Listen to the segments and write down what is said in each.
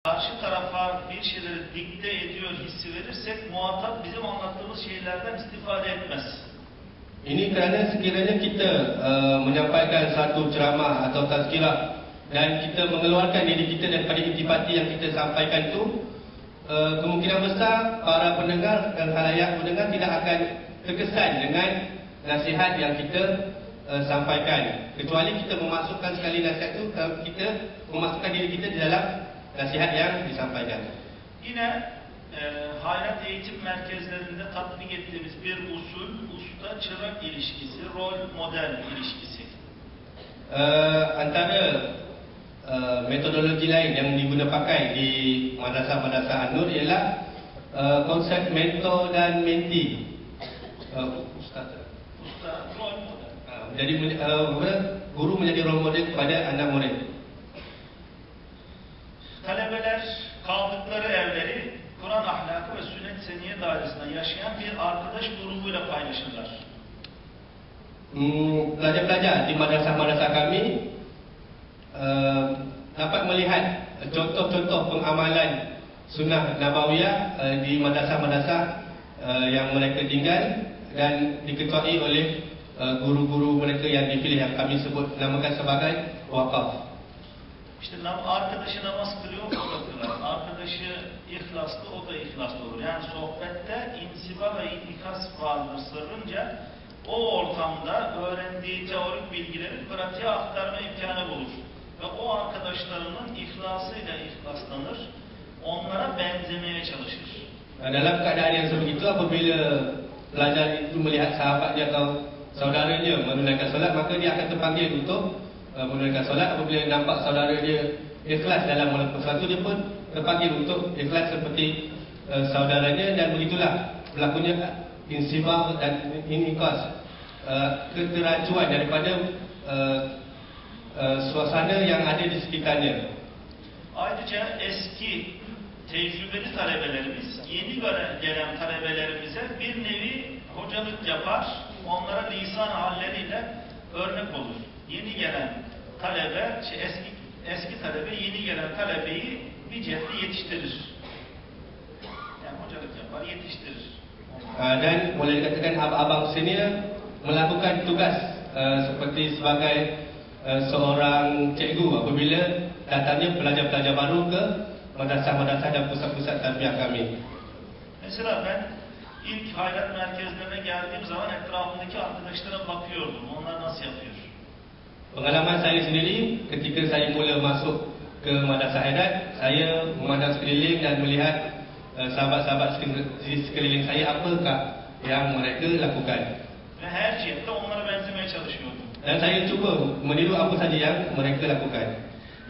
karşı tarafa bir şeyleri dikte ediyor hissi verirsek muhatap bizim anlattığımız şeylerden istifade etmez. Ini kerana sekiranya kita menyampaikan satu ceramah atau tazkirah dan kita mengeluarkan diri kita daripada intipati yang kita sampaikan itu, kemungkinan besar para pendengar dan khalayak pendengar tidak akan terkesan dengan nasihat yang kita sampaikan. Kecuali kita memasukkan sekali nasihat itu, kita memasukkan diri kita di dalam nasihat yang disampaikan. Yine hayrat eğitim merkezlerinde tatbik ettiğimiz bir usul, usta-çırak ilişkisi, rol-model ilişkisi. Antara metodologi lain yang diguna pakai di madrasah-madrasah An-Nur ialah konsep mentor dan mentee. Ustaz, rol model. Jadi guru menjadi role model kepada anak murid. Talebeler kaldıkları evleri Kur'an ahlakı ve sünnet seniye dairesinde yaşayan bir arkadaş grubuyla paylaşırlar. Pelajar-pelajar di madrasah-madrasah kami dapat melihat contoh-contoh pengamalan sunnah nabawiyah di madrasah-madrasah yang mereka tinggal dan diketuai oleh guru-guru mereka yang dipilih, yang kami sebut namakan sebagai wakaf. İşte arkadaşı namaz kılıyor, o da kılar. Arkadaşı ihlaslı, o da ihlaslı olur. Yani sohbette insiba ve inikas vardır sırrınca o ortamda öğrendiği teorik bilgileri pratiğe aktarma imkanı bulur. Ve o arkadaşlarının ihlasıyla ihlaslanır, onlara benzemeye çalışır. Dalam keadaan yang sebegitu, apabila pelajar itu melihat sahabatnya atau saudaranya menunaikan solat, maka dia akan terpanggil untuk menunaikan solat. Apabila nampak saudara dia ikhlas dalam melakukan sesuatu, dia pun terpanggil untuk ikhlas seperti saudaranya, dan begitulah berlakunya insibah dan inikas, keteracuan daripada suasana yang ada di sekitarnya. Ayrıca eski tecrübeli talebelerimiz yeni gelen talebelerimize bir nevi hocalık yapar, onlara lisan halleriyle örnek olur. Yeni gelen talebe, eski talebe yeni gelen talebeyi bir cihette yetiştirir. Yani hocalık yapar, yetiştirir. Dan boleh dikatakan abang-abang senior melakukan tugas seperti sebagai seorang cikgu apabila datangnya pelajar-pelajar baru ke madrasah-madrasah dan pusat-pusat tarbiyah kami. Mesela ben ilk hayrat merkezlerine geldiğim zaman etrafımdaki arkadaşlara bakıyordum. Onlar nasıl yapıyor? Pengalaman saya sendiri ketika saya mula masuk ke madrasah hayrat, saya memandang sekeliling dan melihat sahabat-sahabat di sekeliling saya apakah yang mereka lakukan. Ve her cihette onlara benzemeye çalışıyordum. Dan saya cuba meniru apa saja yang mereka lakukan.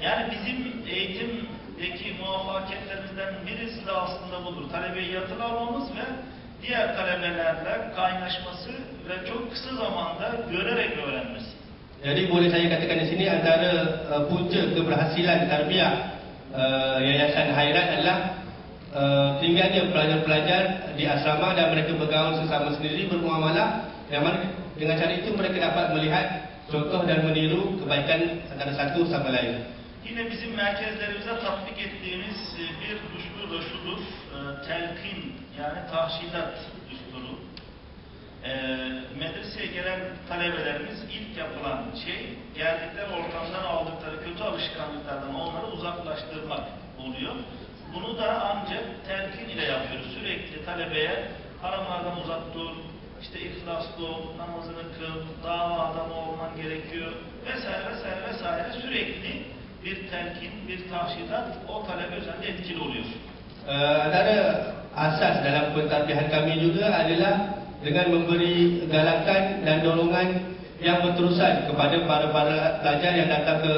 Yani bizim eğitimdeki muvaffakiyetlerimizden birisi de aslında budur. Talebeyi hatırlamamız ve diğer talebelerle kaynaşması ve çok kısa zamanda görerek öğrenmesi. Jadi boleh saya katakan di sini antara punca keberhasilan tarbiyah Yayasan Hayrat adalah tinggalnya pelajar-pelajar di asrama dan mereka bergaul sesama sendiri, bermuamalah, yang mana dengan cara itu mereka dapat melihat contoh dan meniru kebaikan antara satu sama lain. Yine bizim merkezlerimize tatbik ettiğimiz bir düstur da şudur, telkin, yani tahşidat düsturu. Medreseye gelen talebelerimiz ilk yapılan şey, geldikleri ortamdan aldıkları kötü alışkanlıklardan onları uzaklaştırmak oluyor. Bunu da ancak telkin ile yapıyoruz. Sürekli talebeye haramlardan uzak dur, işte ihlaslı ol, namazını kıl, dava adamı olman gerekiyor vesaire vesaire vesaire, sürekli bir telkin, bir tahşidat o talebe üzerinde etkili oluyor. Antara asas dalam pentarbiahan kami juga adalah dengan memberi galakan dan dorongan yang berterusan kepada para pelajar yang datang ke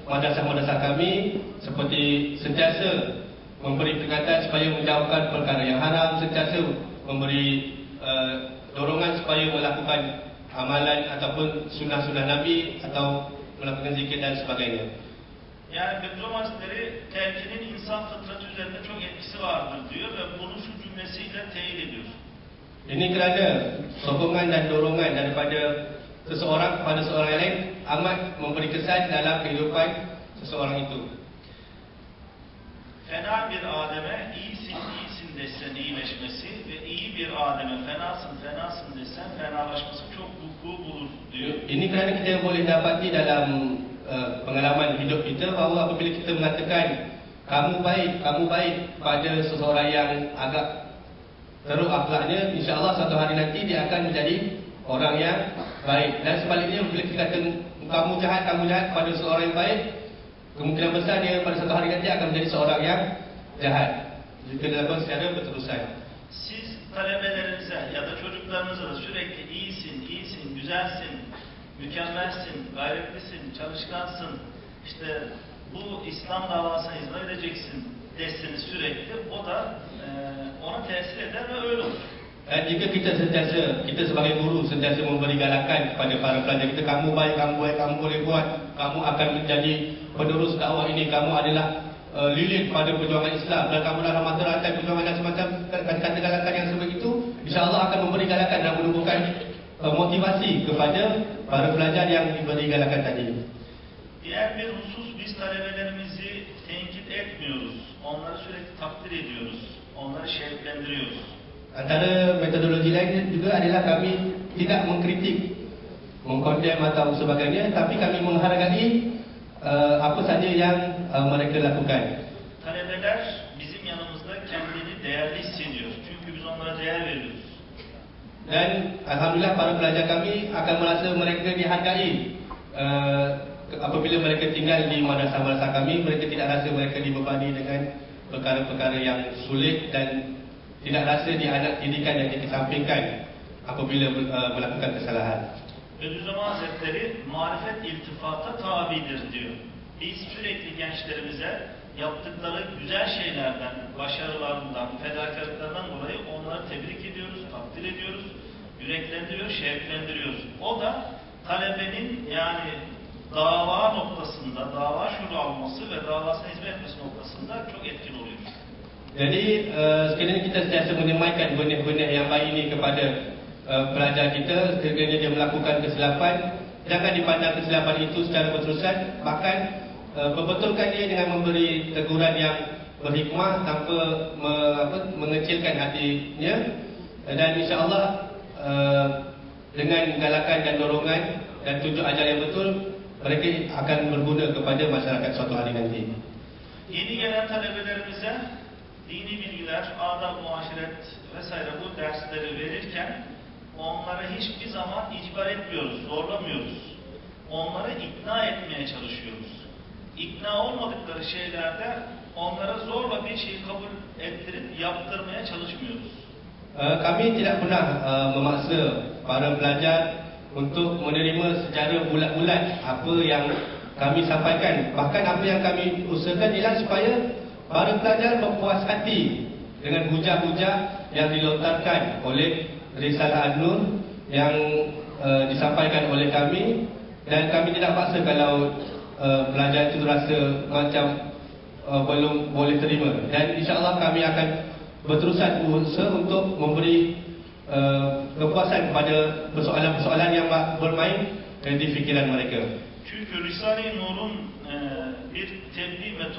madrasah-madrasah kami, seperti sentiasa memberi peringatan supaya menjauhkan perkara yang haram, sentiasa memberi dorongan supaya melakukan amalan ataupun sunnah-sunnah Nabi atau melakukan zikir dan sebagainya. Yani Bedromanistleri telkinin insan fıtratı üzerinde çok etkisi vardır diyor ve bunu şu cümlesiyle teyit ediyor. Ini kerana sokongan dan dorongan daripada seseorang kepada seorang lain amat memberi kesan dalam kehidupan seseorang itu. fena bir Adem'e iyisin iyisin desen iyileşmesi ve iyi bir Adem'e fenasın fenasın desen fenalaşması çok vuku bulur diyor. Ini kerana kita boleh dapati dalam pengalaman hidup kita bahawa apabila kita mengatakan kamu baik pada seseorang yang agak teruk akhlaknya, insya-Allah satu hari nanti dia akan menjadi orang yang baik. Dan sebaliknya bila kita kata kamu jahat pada seorang yang baik, kemungkinan besar dia pada satu hari nanti akan menjadi seorang yang jahat. Jika dilakukan secara berterusan. Siz talebelerinize ya da çocuklarınıza da sürekli iyisin, iyisin, güzelsin, mükemmelsin, gayretlisin, çalışkansın, işte bu İslam davasına hizmet edeceksin deseniz sürekli, o da ona tesir eder ve öyle olur. Dan jika kita sebagai guru sentiasa memberi galakan kepada para pelajar kita, kamu baik, kamu boleh buat, kamu akan menjadi penerus dakwah ini, kamu adalah lilin pada perjuangan Islam dan kamu dalam mata rantai perjuangan dan semacam kata-kata galakan yang sebegitu, insya-Allah akan memberi galakan dan menumbuhkan motivasi kepada para pelajar yang diberi galakan tadi. Diğer bir husus, biz talebelerimizi tenkit etmiyoruz. Onları sürekli takdir ediyoruz. Onları şevklendiriyoruz. Antara metodologi lain juga adalah kami tidak mengkritik, mengkondem atau sebagainya, tapi kami menghargai apa saja yang mereka lakukan. Talebeler bizim yanımızda kendini değerli hissediyor. Çünkü biz onlara değer veriyoruz. Dan alhamdulillah para pelajar kami akan merasa mereka dihargai. Apabila mereka tinggal di madrasah-madrasah kami, mereka tidak rasa mereka dibebani dengan perkara-perkara yang sulit dan tidak rasa dianak didikan dan dikesampingkan apabila melakukan kesalahan. Bediüzzaman Hazretleri marifet iltifata tabidir diyor. Biz sürekli gençlerimize yaptıkları güzel şeylerden, başarılarından, fedakarlıklarından dolayı onları tebrik ediyoruz, takdir ediyoruz, yüreklendiriyor, şevklendiriyoruz. O da talebenin yani dava noktasında, dava şuuru alması ve davasına hizmet etmesi noktasında çok etkili oluyor. Jadi sekiranya kita sentiasa menyemaikan benih-benih yang baik ini kepada pelajar kita, sekiranya dia melakukan kesilapan, jangan dipandang kesilapan itu secara berterusan, bahkan perbetulkan dia dengan memberi teguran yang berhikmah tanpa mengecilkan hatinya, dan insya-Allah dengan galakan dan dorongan dan tunjuk ajar yang betul, mereka akan berguna kepada masyarakat suatu hari nanti. Yeni gelen talebelerimize dini bilgiler, adab, muaşeret vesaire bu dersleri verirken onlara hiçbir zaman icbar etmiyoruz, zorlamıyoruz. Onları ikna etmeye çalışıyoruz. İkna olmadıkları şeylerde onlara zorla bir şeyi kabul ettirip yaptırmaya çalışmıyoruz. Kami tidak pernah memaksa para pelajar untuk menerima secara bulat-bulat apa yang kami sampaikan. Bahkan apa yang kami usahakan ialah supaya para pelajar berpuas hati dengan hujah-hujah yang dilontarkan oleh Risalah An-Nur yang disampaikan oleh kami, dan kami tidak paksa kalau pelajar itu rasa macam belum boleh terima, dan insya-Allah kami akan berterusan berusaha untuk memberi kepuasan kepada persoalan-persoalan yang bermain di fikiran mereka. Çünkü Risale-i Nur'un bir tebliğ metodu